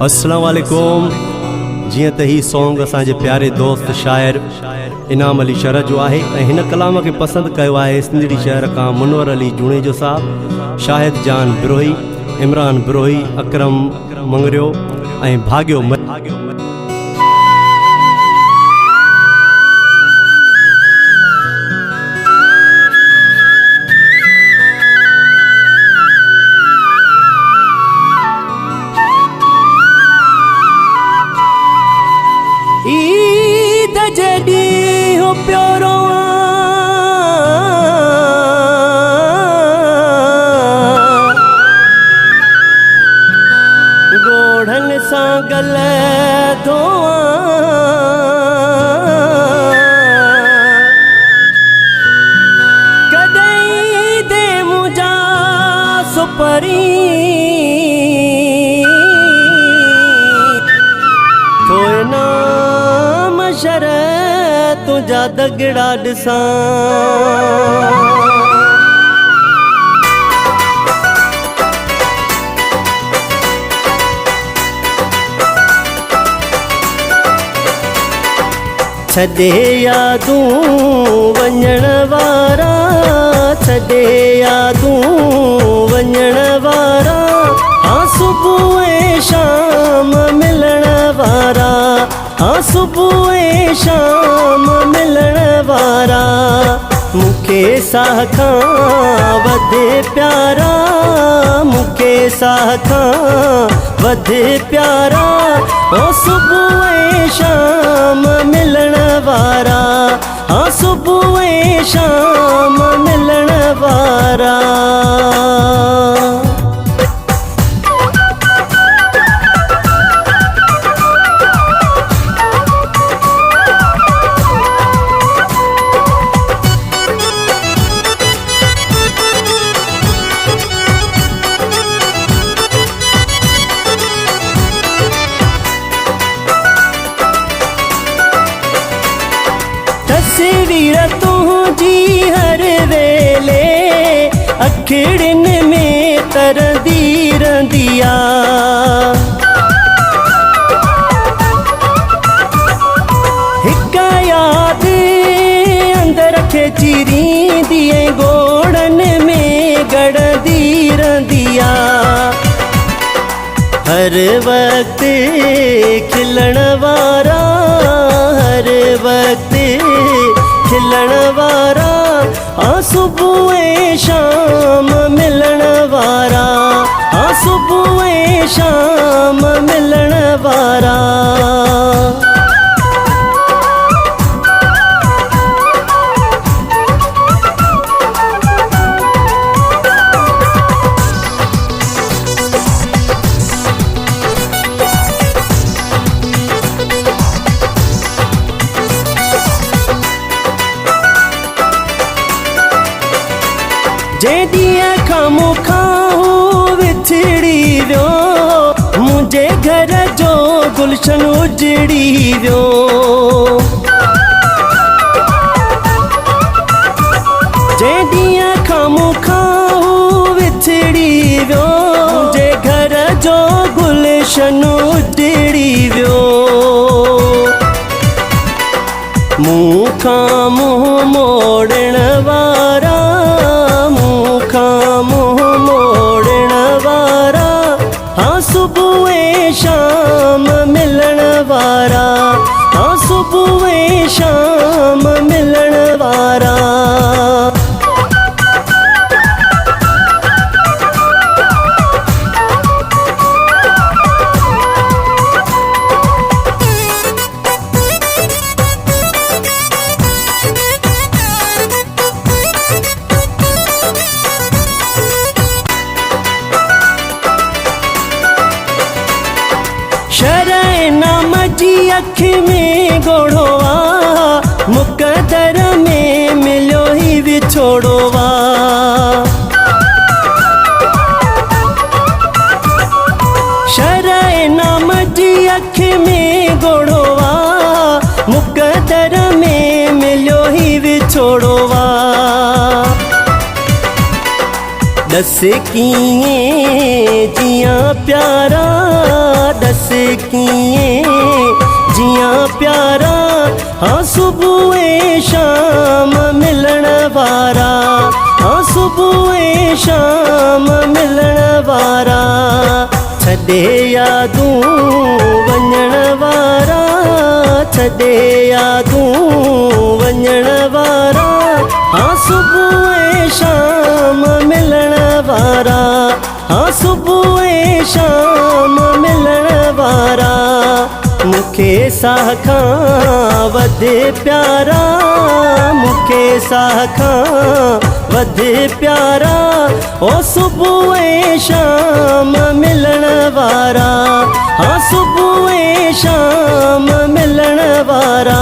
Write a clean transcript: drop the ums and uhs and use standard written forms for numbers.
अस्सलाम वालेकुम। जियां त ही सॉन्ग असांजे प्यारे दोस्त शायर इनाम अली शरह जो आहे ऐं हिन कलाम खे पसंदि कयो आहे सिंधड़ी शहर खां मुनवर अली जुणेजो साहब, शाहिद जान बिरोही, इमरान बिरोही, अकरम मंगरियो ऐं भाग्यो ईद जडी हो प्यारो गोढ़न सा गल धोआ कदई दे मुझा सुपरी थोए ना शर तुझा दगड़ा ॾिसां छॾे यादूं वञण वारा, छॾे यादूं वञण वारा, हाँ सुबुह ऐं शाम मिलण वारा, हाँ सुबुह ऐं शाम मिलण वारा, मूंखे साह खां वधे प्यारा, मूंखे साह खां वधे प्यारा, हाँ सुबुह ऐं शाम मिलण वारा, हाँ सुबुह ऐं शाम मिलण वारा। तस्वीर तुझी हर वेले अखिड़िन में तरदी रंदिया, हिक याद अंदर खे चिरींदी गोड़न में गड़दी रंदिया, हर वक्त खिलण वारा, हर वक्त खिलण वारा, हाँ सुबुह ऐं शाम मिलण वारा, हाँ सुबुह ऐं शाम मिलण वारा। जेॾीअ खां मूंखां विछड़ी वियो, मुंहिंजे घर जो गुलशन उजड़ी वियो, जेॾीअ खां मूंखां विछड़ी वियो, मुंहिंजे घर जो गुलशन उजड़ी वियो, मूंखां मुंहुं मोड़ण वारा, मूंखां मुंहुं मोड़ण वारा, हाँ सुबुह ऐं शाम मिलण वारा, हाँ सुबुह ऐं शाम मिलण वारा। शरह नाम जी अख में गोड़ोवा, मुक़दर में मिलियो ही विछोड़ोवा, शरह नाम जी अख में गोड़ोवा, मुक़दर में मिलियो ही विछोड़ोवा, दस कीए जिया प्यारा, दस सुबुह शाम मिलण वारा, हाँ सुबुह शाम मिलण वारा, छॾे यादूं वञण वारा, छॾे यादूं वञण वारा, हाँ सुबुह शाम मिलण वारा, हाँ सुबुह शाम मिलण वारा, मूंखे साह खां वधे प्यारा, मूंखे साह खां वधे प्यारा, ओ सुबुह शाम मिलण वारा, हाँ सुबुह शाम मिलण वारा।